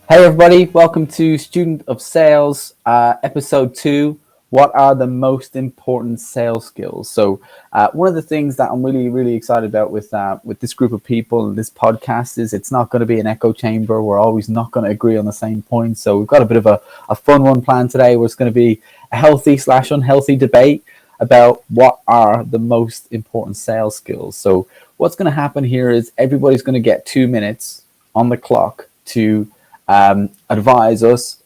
Hey everybody, welcome to Student of Sales, episode 2. What are the most important sales skills? So one of the things that I'm really excited about with this group of people and this podcast is it's not going to be an echo chamber. We're always not going to agree on the same points. So we've got a bit of a fun one planned today where it's going to be a healthy/unhealthy debate about what are the most important sales skills. So what's going to happen here is everybody's going to get 2 minutes on the clock to advise us,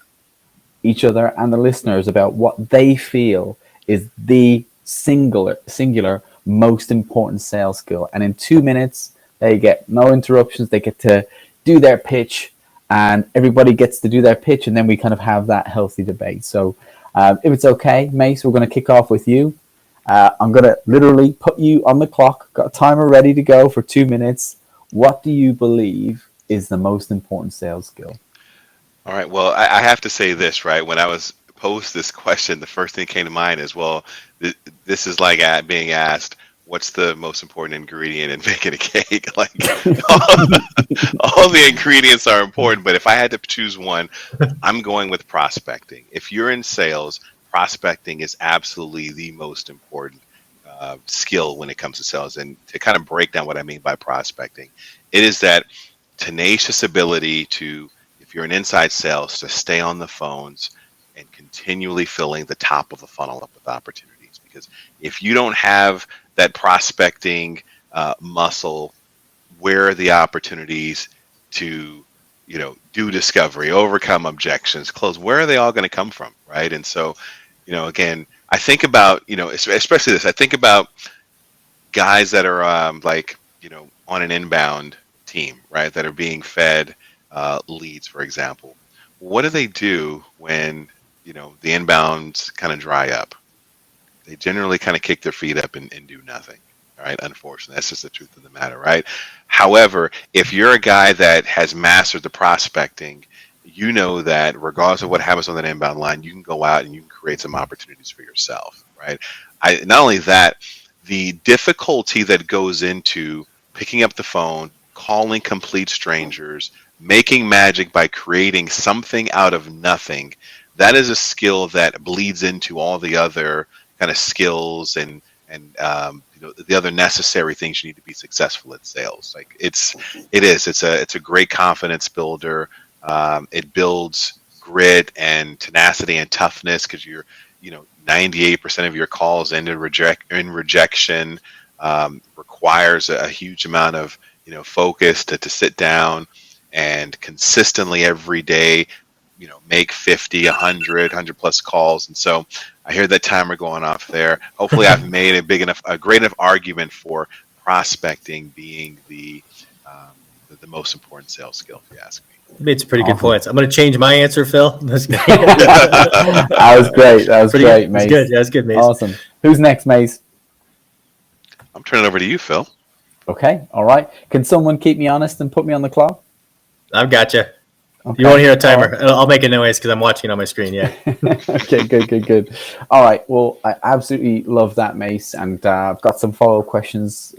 each other, and the listeners about what they feel is the singular most important sales skill. And in 2 minutes, they get no interruptions. They get to do their pitch, and everybody gets to do their pitch, and then we kind of have that healthy debate. So, if it's okay, Mace, we're going to kick off with you. I'm going to literally put you on the clock. Got a timer ready to go for 2 minutes. What do you believe is the most important sales skill? All right. Well, I have to say this, right? When I was posed this question, the first thing that came to mind is, well, this is like being asked, what's the most important ingredient in making a cake? Like all the ingredients are important, but if I had to choose one, I'm going with prospecting. If you're in sales, prospecting is absolutely the most important skill when it comes to sales. And to kind of break down what I mean by prospecting, it is that tenacious ability to, if you're an inside sales, to stay on the phones and continually filling the top of the funnel up with opportunities. Because if you don't have that prospecting muscle, where are the opportunities to, do discovery, overcome objections, close? Where are they all going to come from, right? And so, again, I think about, especially this. I think about guys that are on an inbound team, right? That are being fed leads, for example. What do they do when the inbounds kind of dry up? They generally kind of kick their feet up and do nothing. All right, unfortunately, that's just the truth of the matter, right? However, if you're a guy that has mastered the prospecting, you know that regardless of what happens on that inbound line, you can go out and you can create some opportunities for yourself, right? Not only that, the difficulty that goes into picking up the phone, calling complete strangers, making magic by creating something out of nothing, that is a skill that bleeds into all the other kind of skills and the other necessary things you need to be successful at sales. Like it's a great confidence builder. It builds grit and tenacity and toughness because you're 98% of your calls end in rejection. Requires a huge amount of focus to sit down and consistently every day, make 50, 100 plus calls. And so I hear that timer going off there. Hopefully I've made a great enough argument for prospecting being the most important sales skill, if you ask me. You made some pretty good points. I'm going to change my answer, Phil. That was great. That was great, Mace. Good. Yeah, that's good, Mace. Awesome. Who's next, Mace? I'm turning it over to you, Phil. Okay. All right. Can someone keep me honest and put me on the clock? I've got you. Okay. You won't hear a timer. I'll make a noise because I'm watching it on my screen. Yeah. Okay. Good. All right. Well, I absolutely love that, Mace, and I've got some follow-up questions,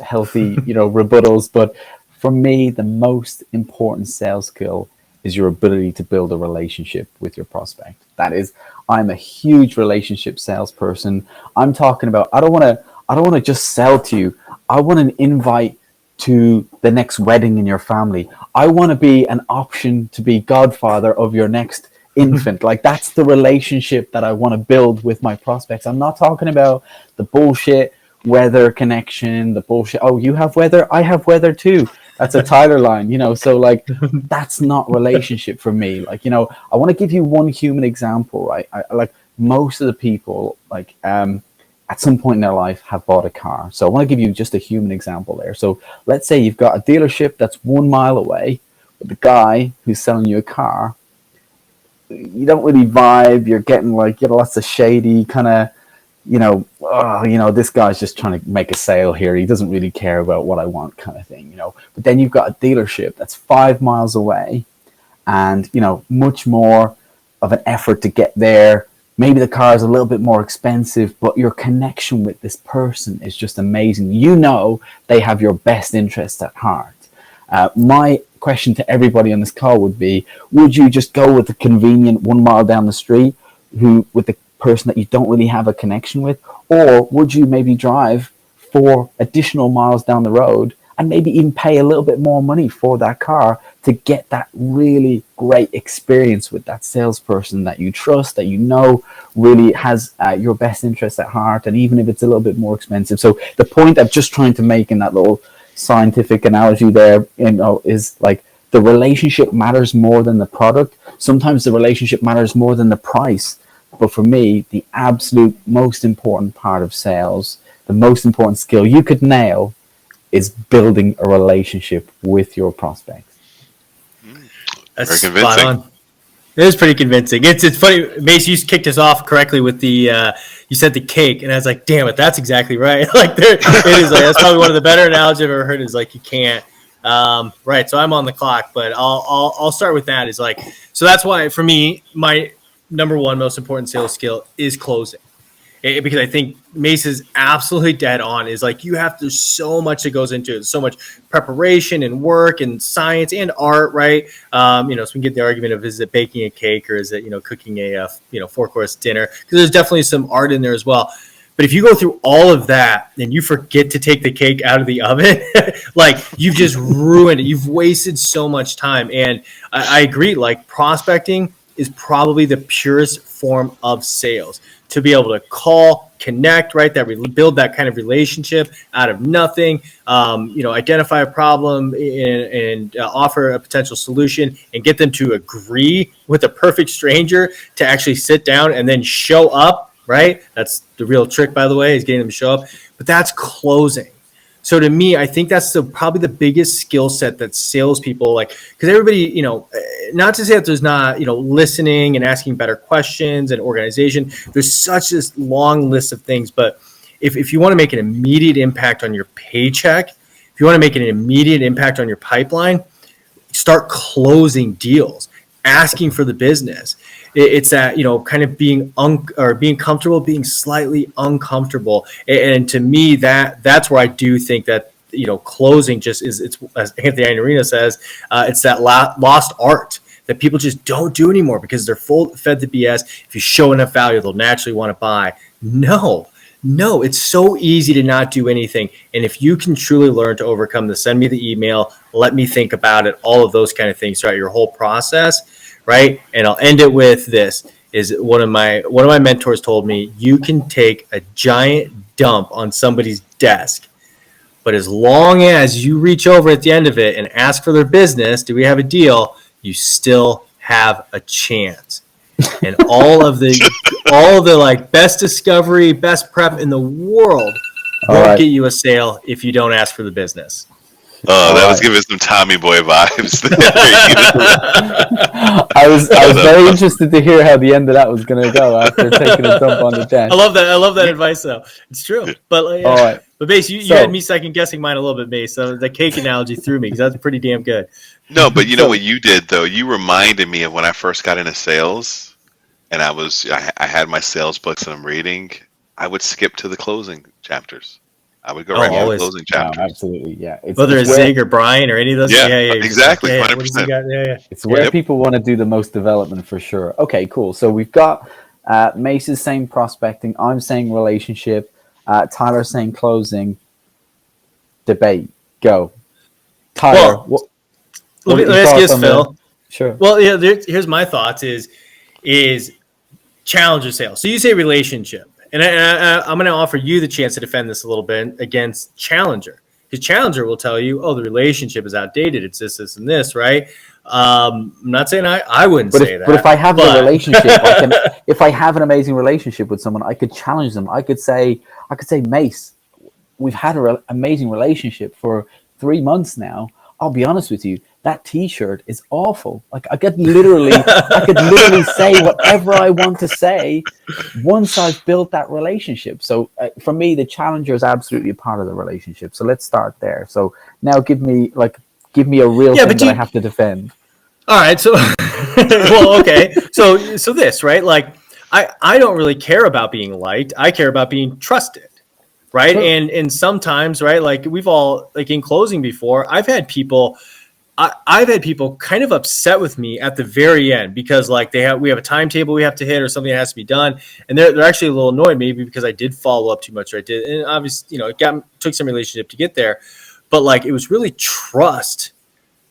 healthy, rebuttals. But for me, the most important sales skill is your ability to build a relationship with your prospect. That is, I'm a huge relationship salesperson. I'm talking about I don't want to just sell to you. I want an invite to the next wedding in your family. I want to be an option to be godfather of your next infant. Like that's the relationship that I want to build with my prospects. I'm not talking about the bullshit weather connection, the bullshit. Oh, you have weather? I have weather too. That's a Tyler line, so like that's not relationship for me. Like, I want to give you one human example, right? I like most of the people at some point in their life have bought a car. So I want to give you just a human example there. So let's say you've got a dealership that's 1 mile away, but the guy who's selling you a car, you don't really vibe. You're getting lots of shady kind of, this guy's just trying to make a sale here. He doesn't really care about what I want kind of thing, But then you've got a dealership that's 5 miles away and, much more of an effort to get there. Maybe the car is a little bit more expensive, but your connection with this person is just amazing. They have your best interest at heart. My question to everybody on this call would be, would you just go with the convenient 1 mile down the street with the person that you don't really have a connection with? Or would you maybe drive 4 additional miles down the road and maybe even pay a little bit more money for that car to get that really great experience with that salesperson that you trust, that you know really has your best interests at heart, and even if it's a little bit more expensive. So the point I'm just trying to make in that little scientific analogy there, is like the relationship matters more than the product. Sometimes the relationship matters more than the price. But for me, the absolute most important part of sales, the most important skill you could nail, is building a relationship with your prospects. That's spot on. It is pretty convincing. It's funny, Mace, you kicked us off correctly with the you said the cake, and I was like, damn it, that's exactly right. Like it is like that's probably one of the better analogies I've ever heard. Is like you can't right. So I'm on the clock, but I'll start with that. Is like, so that's why for me my number one most important sales skill is closing. Because I think Mace is absolutely dead on. Is like there's so much that goes into it, so much preparation and work and science and art, right? So we can get the argument of, is it baking a cake or is it cooking a 4-course dinner? Because there's definitely some art in there as well. But if you go through all of that and you forget to take the cake out of the oven, like you've just ruined it. You've wasted so much time. And I agree. Like prospecting is probably the purest form of sales. To be able to call, connect, right? Build that kind of relationship out of nothing, identify a problem and offer a potential solution and get them to agree with a perfect stranger to actually sit down and then show up, right? That's the real trick, by the way, is getting them to show up. But that's closing. So to me, I think that's probably the biggest skill set that salespeople because everybody, not to say that there's not, listening and asking better questions and organization. There's such this long list of things. But if you want to make an immediate impact on your paycheck, if you want to make an immediate impact on your pipeline, start closing deals, asking for the business. It's that, kind of being comfortable, being slightly uncomfortable. And to me, that's where I do think that, closing just it's as Anthony Iannarino says, it's that lost art that people just don't do anymore because they're fed the BS. If you show enough value, they'll naturally want to buy. No, it's so easy to not do anything. And if you can truly learn to overcome send me the email, let me think about it, all of those kind of things throughout your whole process. Right. And I'll end it with this is one of my mentors told me, you can take a giant dump on somebody's desk, but as long as you reach over at the end of it and ask for their business, do we have a deal? You still have a chance. And all of the best discovery, best prep in the world won't get you a sale if you don't ask for the business. Oh, that was giving some Tommy Boy vibes. I was very interested to hear how the end of that was going to go after taking a dump on the desk. I love that advice, though. It's true. But all right. But Mace, you had me second guessing mine a little bit, Mace. So the cake analogy threw me because that's pretty damn good. No, but you know what you did though? You reminded me of when I first got into sales, and I had my sales books and I'm reading. I would skip to the closing chapters. I would go right to the closing chapters. No, absolutely, yeah. Whether it's Zig or Brian or any of those. Yeah, exactly, 100%. It's where people want to do the most development for sure. Okay, cool. So we've got Mace is saying prospecting. I'm saying relationship. Tyler's saying closing. Debate. Go. Tyler. Let me ask you this, Phil. Sure. Well, yeah. Here's my thoughts: is challenger sales. So you say relationship. And I'm going to offer you the chance to defend this a little bit against Challenger. Because Challenger will tell you, the relationship is outdated. It's this, and this, right? I'm not saying I wouldn't say that. But if I have a relationship, if I have an amazing relationship with someone, I could challenge them. I could say, Mace, we've had an amazing relationship for 3 months now. I'll be honest with you. That T-shirt is awful. Like I could literally say whatever I want to say once I've built that relationship. So for me, the challenger is absolutely a part of the relationship. So let's start there. So now give me a real thing that I have to defend. All right. So, well, okay. So this, right? Like I don't really care about being liked. I care about being trusted. Right. Sure. And sometimes, right, like we've all, like in closing before, I've had people I've had people kind of upset with me at the very end because like we have a timetable we have to hit or something that has to be done, and they're actually a little annoyed maybe because I did follow up too much, or I did, and obviously it took some relationship to get there, but like it was really trust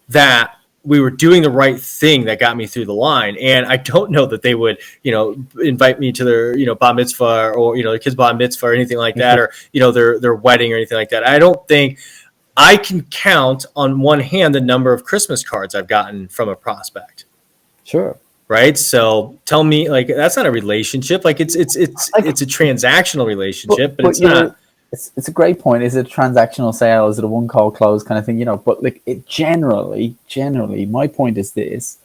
that we were doing the right thing that got me through the line. And I don't know that they would, invite me to their, bar mitzvah or, their kids' bar mitzvah or anything like that, or, their wedding or anything like that. I don't think I can count on one hand the number of Christmas cards I've gotten from a prospect. Sure. Right. So tell me, like, that's not a relationship. Like it's a transactional relationship, but it's not. It's a great point. Is it a transactional sale? Is it a one call close kind of thing? But like it generally, my point is this: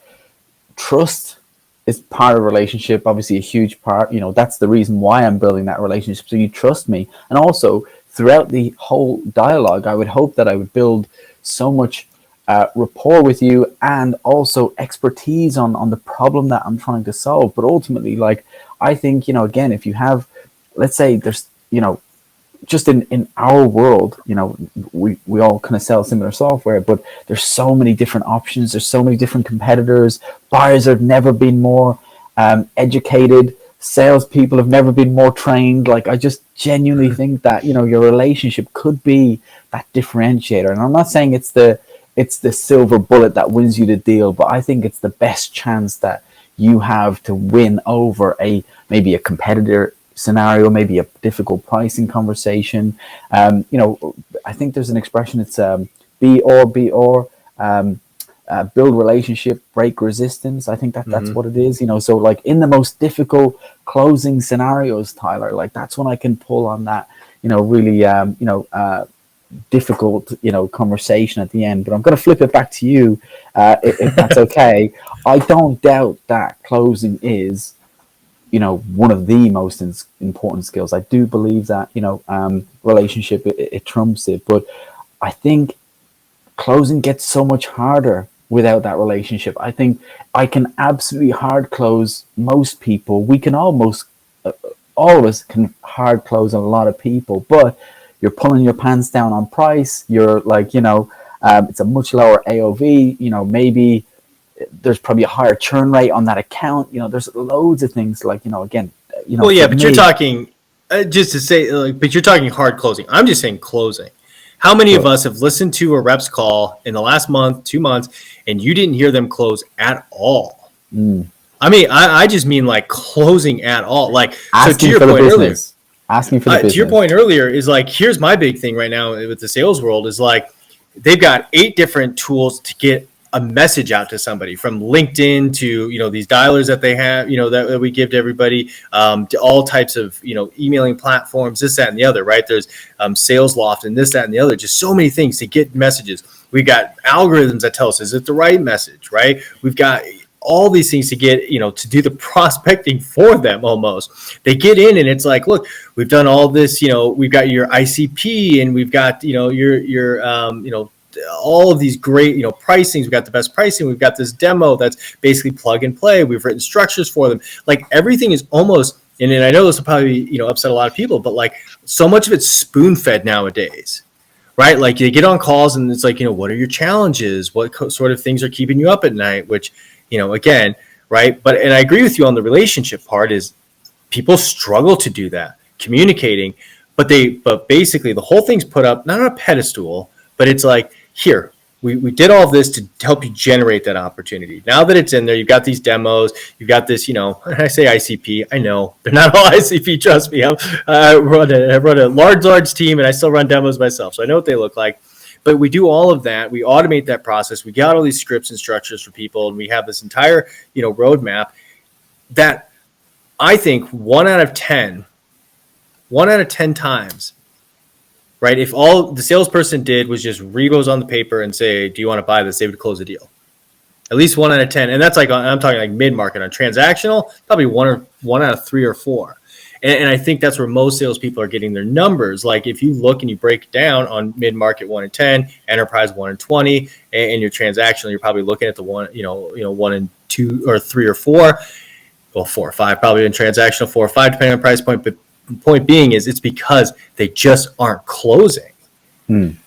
trust is part of a relationship. Obviously, a huge part. That's the reason why I'm building that relationship. So you trust me, and also throughout the whole dialogue, I would hope that I would build so much rapport with you, and also expertise on the problem that I'm trying to solve. But ultimately, like I think again, if you have, let's say there's just in our world, we all kind of sell similar software, but there's so many different options. There's so many different competitors. Buyers have never been more educated. Salespeople have never been more trained. Like, I just genuinely think that, your relationship could be that differentiator. And I'm not saying it's the silver bullet that wins you the deal, but I think it's the best chance that you have to win over maybe a competitor scenario, maybe a difficult pricing conversation. I think there's an expression, it's be or, build relationship, break resistance. I think that's what it is, so like in the most difficult closing scenarios, Tyler, like that's when I can pull on that, really, difficult, conversation at the end. But I'm going to flip it back to you, if that's okay. I don't doubt that closing is one of the most important skills. I do believe that, relationship, it trumps it. But I think closing gets so much harder without that relationship. I think I can absolutely hard close most people. We can almost, all of us can hard close a lot of people, but you're pulling your pants down on price. You're like, it's a much lower AOV, maybe there's probably a higher churn rate on that account. There's loads of things like, again, well, yeah, but you're talking just to say, like, but you're talking hard closing. I'm just saying closing. How many of us have listened to a rep's call in the last month, 2 months, and you didn't hear them close at all? I mean, I just mean like closing at all. Like, so to your point earlier, asking for the business. To your point earlier is like, here's my big thing right now with the sales world is like, they've got 8 different tools to get a message out to somebody, from LinkedIn to, these dialers that they have, that we give to everybody, to all types of, emailing platforms, this, that, and the other, right? There's SalesLoft and this, that, and the other, just so many things to get messages. We've got algorithms that tell us, is it the right message, right? We've got all these things to get, to do the prospecting for them almost. They get in and it's like, look, we've done all this, we've got your ICP and we've got, your all of these great, pricings. We've got the best pricing. We've got this demo that's basically plug and play. We've written structures for them. Like everything is almost, and I know this will probably, upset a lot of people, but like so much of it's spoon fed nowadays, right? Like you get on calls and it's like, what are your challenges? What sort of things are keeping you up at night? Which, again, right. But, and I agree with you on the relationship part is people struggle to do that, communicating, but basically the whole thing's put up, not on a pedestal, but it's like, here, we did all of this to help you generate that opportunity. Now that it's in there, you've got these demos, you've got this, I say ICP, I know they're not all ICP, trust me. I run a large team and I still run demos myself, so I know what they look like. But we do all of that. We automate that process. We got all these scripts and structures for people, and we have this entire, roadmap that I think 1 out of 10 times, right? If all the salesperson did was just read what was on the paper and say, do you want to buy this? They would close a deal. At least 1 out of 10. And that's like, I'm talking like mid-market. On transactional, probably 1 out of 3 or 4. And I think that's where most salespeople are getting their numbers. Like if you look and you break it down on mid-market 1 in 10, enterprise 1 in 20, and your transactional, you're probably looking at the 1 in 2 or 3 or 4. Well, 4 or 5, probably in transactional, 4 or 5, depending on price point. But the point being is it's because they just aren't closing.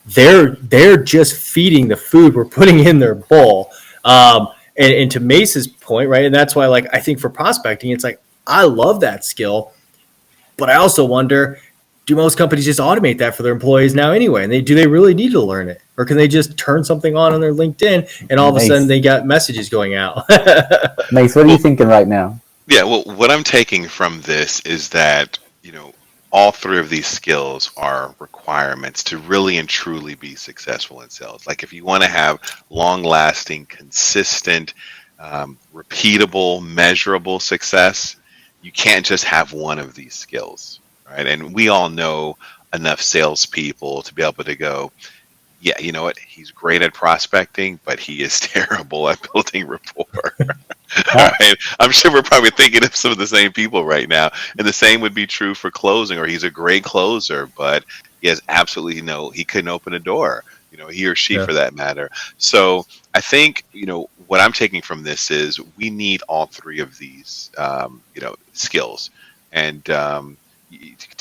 They're just feeding the food we're putting in their bowl. And to Mace's point, right? And that's why, like, I think for prospecting, it's like, I love that skill, but I also wonder, do most companies just automate that for their employees now anyway? And do they really need to learn it? Or can they just turn something on their LinkedIn and all of a sudden they got messages going out? Mace, what are you thinking right now? Yeah, well, what I'm taking from this is that, all three of these skills are requirements to really and truly be successful in sales. Like if you want to have long-lasting, consistent, repeatable, measurable success, you can't just have one of these skills, right? And we all know enough salespeople to be able to go, yeah, you know what? He's great at prospecting, but he is terrible at building rapport. Right? I'm sure we're probably thinking of some of the same people right now. And the same would be true for closing, or he's a great closer, but he has absolutely he couldn't open a door, he or she for that matter. So I think, what I'm taking from this is we need all three of these, skills. And to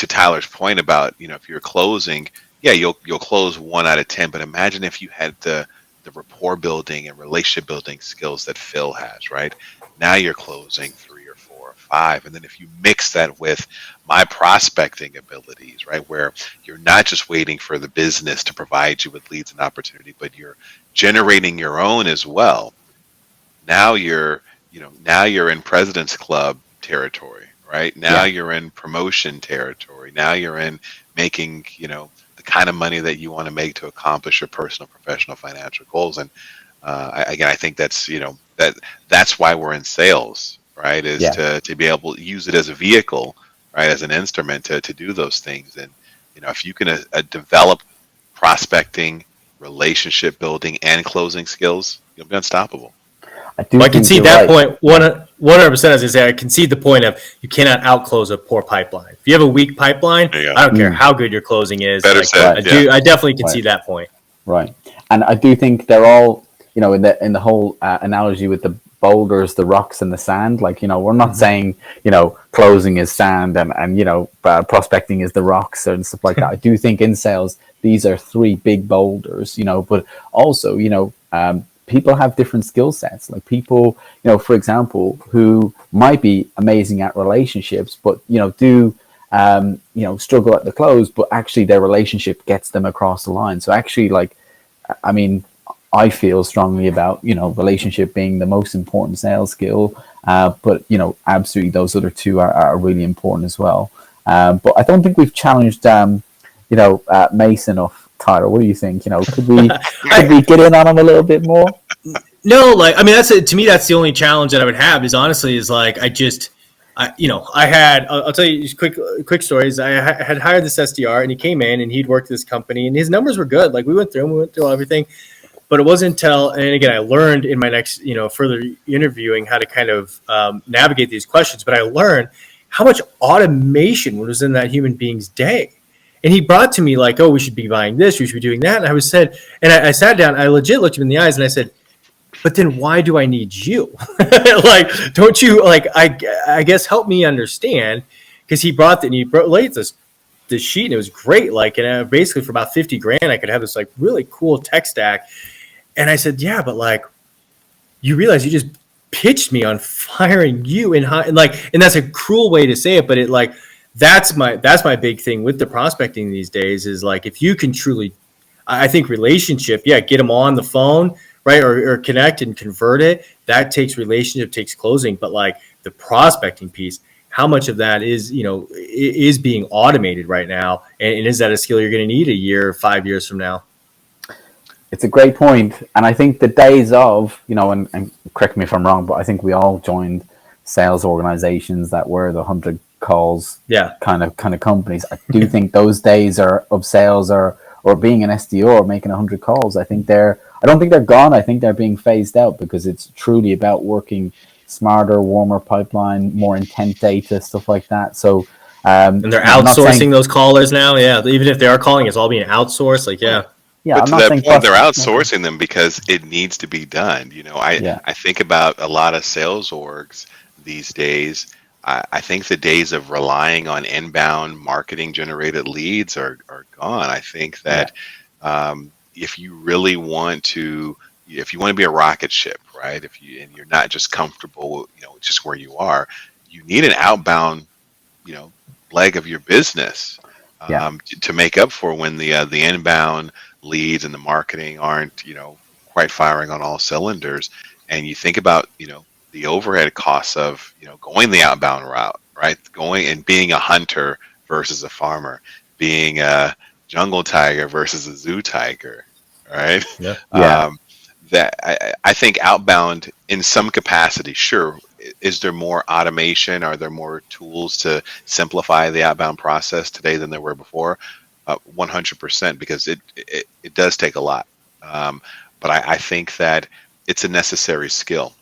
Tyler's point about, if you're closing, yeah, you'll close 1 out of 10, but imagine if you had the rapport building and relationship building skills that Phil has, right? Now you're closing 3 or 4 or 5. And then if you mix that with my prospecting abilities, right, where you're not just waiting for the business to provide you with leads and opportunity, but you're generating your own as well. Now you're in President's Club territory, right? Now you're in promotion territory. Now you're in making, kind of money that you want to make to accomplish your personal, professional, financial goals. And I think that's that's why we're in sales, right? Is to be able to use it as a vehicle, right, as an instrument to do those things. And if you can develop prospecting, relationship building, and closing skills, you'll be unstoppable. I can see that point 100%. As I say, I can see the point of you cannot outclose a poor pipeline. If you have a weak pipeline, I don't care how good your closing is. Better said. I definitely can see that point. Right, and I do think they're all, in the whole analogy with the boulders, the rocks, and the sand. Like, we're not saying, closing is sand and prospecting is the rocks and stuff like that. I do think in sales these are 3 big boulders, but also, people have different skill sets. Like people, for example, who might be amazing at relationships, but do struggle at the close, but actually their relationship gets them across the line. So actually, I feel strongly about relationship being the most important sales skill, but absolutely those other 2 are really important as well. But I don't think we've challenged Mace enough. Tyler, what do you think? Could we get in on him a little bit more? No, that's it. To me, that's the only challenge that I would have. Is honestly, I'll tell you just quick stories. I had hired this SDR, and he came in, and he'd worked at this company, and his numbers were good. Like we went through everything, but it wasn't until, and again, I learned in my next, further interviewing how to kind of navigate these questions. But I learned how much automation was in that human being's day. And he brought to me like, oh, we should be buying this, we should be doing that. And I sat down, I legit looked him in the eyes and I said, but then why do I need you? Like, don't you, like, I guess help me understand. Because he brought that and he laid this sheet and it was great. Like, and basically for about 50 grand, I could have this like really cool tech stack. And I said, yeah, but like, you realize you just pitched me on firing you and that's a cruel way to say it, but it like, that's my big thing with the prospecting these days is like, if you can truly, I think relationship, get them on the phone, right. Or connect and convert it. That takes relationship, takes closing, but like the prospecting piece, how much of that is, is being automated right now. And is that a skill you're going to need a year, 5 years from now? It's a great point. And I think the days of, and correct me if I'm wrong, but I think we all joined sales organizations that were the 100 calls kind of companies. I do think those days of sales or being an SDR making 100 calls, I don't think they're gone. I think they're being phased out because it's truly about working smarter, warmer pipeline, more intent data, stuff like that. So and they're outsourcing those callers now. Even if they are calling, it's all being outsourced. But to that point, they're outsourcing them because it needs to be done. I think about a lot of sales orgs these days. I think the days of relying on inbound marketing generated leads are gone. I think that If you really want to, if you want to be a rocket ship, right? And you're not just comfortable, just where you are, you need an outbound, you know, leg of your business Yeah. to make up for when the inbound leads and the marketing aren't, quite firing on all cylinders. And you think about, the overhead costs of, going the outbound route, right? Going and being a hunter versus a farmer, being a jungle tiger versus a zoo tiger, right? Yeah. Yeah. That I think outbound in some capacity, sure. Is there more automation? Are there more tools to simplify the outbound process today than there were before? 100%, because it does take a lot. But I think that it's a necessary skill.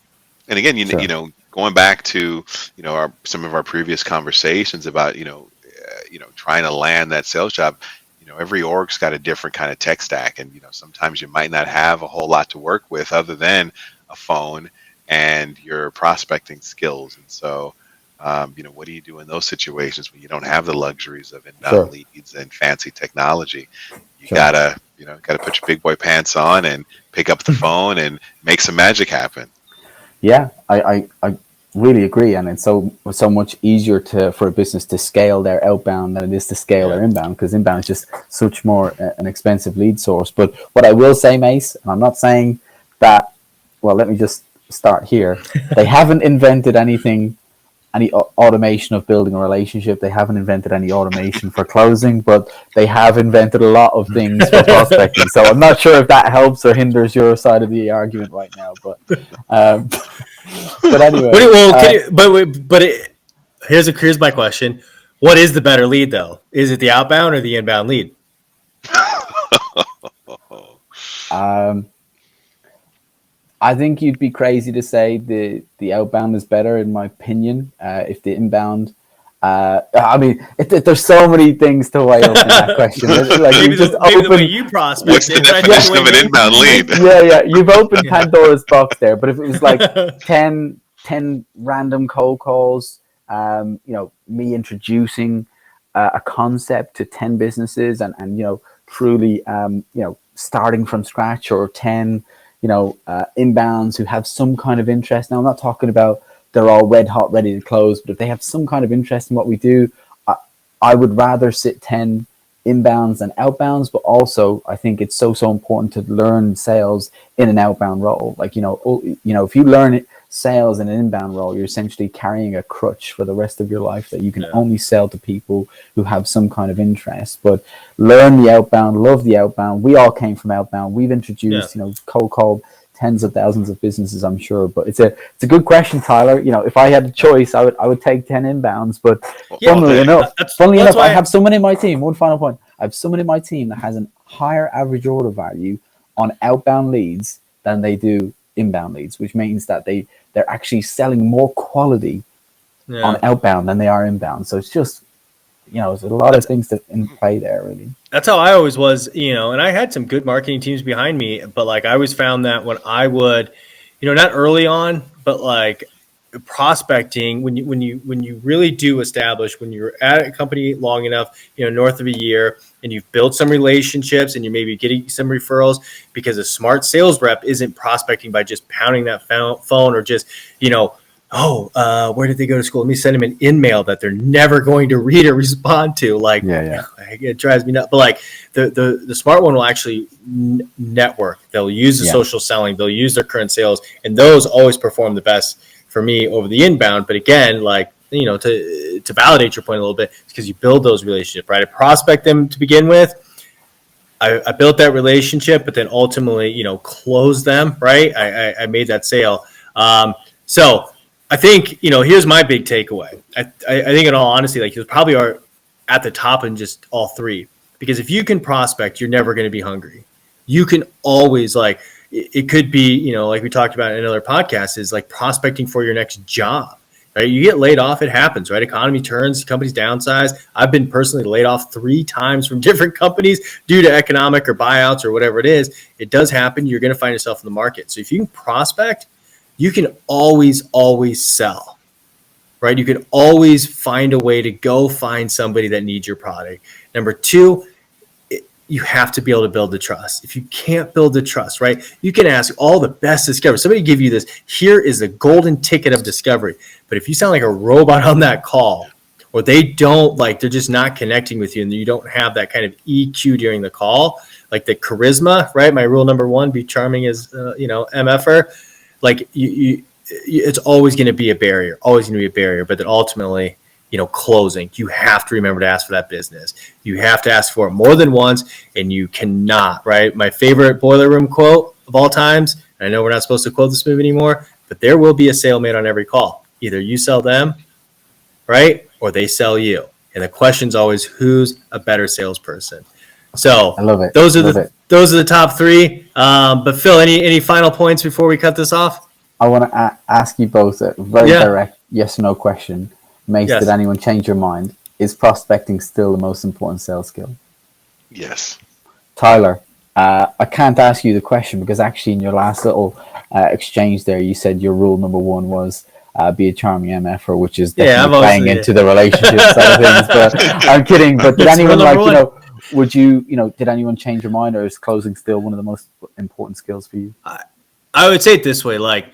And again, Sure. going back to some of our previous conversations about trying to land that sales job. Every org's got a different kind of tech stack, and sometimes you might not have a whole lot to work with other than a phone and your prospecting skills. And so, what do you do in those situations when you don't have the luxuries of inbound Sure. leads and fancy technology? You Sure. gotta put your big boy pants on and pick up the phone and make some magic happen. Yeah, I really agree, and it's so much easier for a business to scale their outbound than it is to scale their inbound, because inbound is just such more an expensive lead source. But what I will say, Mace, and I'm not saying that. Well, let me just start here. They haven't invented any automation of building a relationship. They haven't invented any automation for closing, but they have invented a lot of things for prospecting. So I'm not sure if that helps or hinders your side of the argument right now. But but anyway. Here's my question: what is the better lead, though? Is it the outbound or the inbound lead? I think you'd be crazy to say the outbound is better, in my opinion. If the inbound, there's so many things to weigh up in that question. Like maybe the way you prospect. What's the definition of an inbound lead? Yeah, you've opened Pandora's box there. But if it was like 10 random cold calls, me introducing a concept to 10 businesses and truly, starting from scratch, or 10, inbounds who have some kind of interest. Now, I'm not talking about they're all red hot, ready to close, but if they have some kind of interest in what we do, I would rather sit 10 inbounds than outbounds. But also, I think it's so important to learn sales in an outbound role. Like, if you learn sales in an inbound role, you're essentially carrying a crutch for the rest of your life, that you can only sell to people who have some kind of interest. But learn the outbound, love the outbound. We all came from outbound. We've introduced, cold called tens of thousands of businesses, I'm sure. But it's a good question, Tyler. If I had a choice, I would take 10 inbounds. But funnily enough, I have someone in my team. One final point: I have someone in my team that has a higher average order value on outbound leads than they do inbound leads, which means that they're actually selling more quality on outbound than they are inbound. So it's just, there's a lot of things in play there, really. That's how I always was, and I had some good marketing teams behind me, but like I always found that when I would, not early on, but like prospecting, when you really do establish, when you're at a company long enough, north of a year, and you've built some relationships and you're maybe getting some referrals, because a smart sales rep isn't prospecting by just pounding that phone or just, where did they go to school? Let me send them an email that they're never going to read or respond to. Like, it drives me nuts. But like the smart one will actually network. They'll use the social selling. They'll use their current sales, and those always perform the best for me over the inbound. But again, like, to validate your point a little bit, it's because you build those relationships, right? I prospect them to begin with. I built that relationship, but then ultimately, closed them, right? I made that sale. So I think, here's my big takeaway. I think in all honesty, like, you probably are at the top in just all three, because if you can prospect, you're never going to be hungry. You can always, like, it could be, like we talked about in another podcast, is like prospecting for your next job, right? You get laid off, it happens, right? Economy turns, companies downsize. I've been personally laid off 3 times from different companies due to economic or buyouts or whatever it is. It does happen. You're going to find yourself in the market. So if you can prospect, you can always sell, right? You can always find a way to go find somebody that needs your product. Number 2, you have to be able to build the trust. If you can't build the trust, right, you can ask all the best discovery. Somebody give you this, here is the golden ticket of discovery. But if you sound like a robot on that call, or they don't, like, they're just not connecting with you, and you don't have that kind of EQ during the call, like the charisma, right? My rule number one, be charming as, MFer. Like, it's always going to be a barrier, but then ultimately, closing, you have to remember to ask for that business. You have to ask for it more than once, and you cannot, right? My favorite boiler room quote of all times, and I know we're not supposed to quote this move anymore, but there will be a sale made on every call. Either you sell them, right, or they sell you. And the question's always, who's a better salesperson? So I love it. Those are the top three. But Phil, any final points before we cut this off? I want to ask you both a very direct yes or no question. Mace, Yes. Did anyone change your mind? Is prospecting still the most important sales skill? Yes. Tyler, I can't ask you the question because actually in your last little exchange there, you said your rule number one was be a charming MFer, which is definitely playing into the relationship side of things. But I'm kidding. But did anyone did anyone change your mind, or is closing still one of the most important skills for you? I would say it this way, like,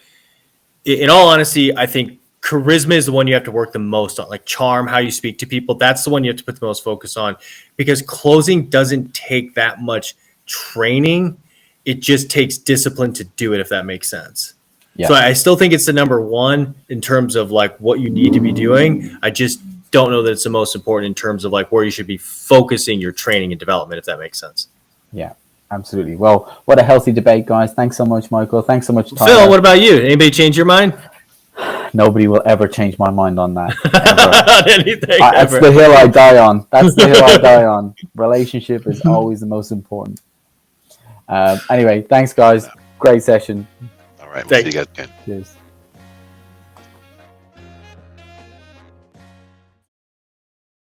in all honesty, I think charisma is the one you have to work the most on, like charm, how you speak to people. That's the one you have to put the most focus on, because closing doesn't take that much training. It just takes discipline to do it, if that makes sense. Yeah. So I still think it's the number one in terms of like what you need to be doing. I just don't know that it's the most important in terms of like where you should be focusing your training and development, if that makes sense. Yeah, absolutely. Well, what a healthy debate, guys. Thanks so much, Michael. Thanks so much, Tyler. Phil, what about you? Anybody change your mind? Nobody will ever change my mind on that. On anything. That's the hill I die on. Relationship is always the most important. Anyway, thanks, guys. Great session. All right. We'll see you guys again. Cheers.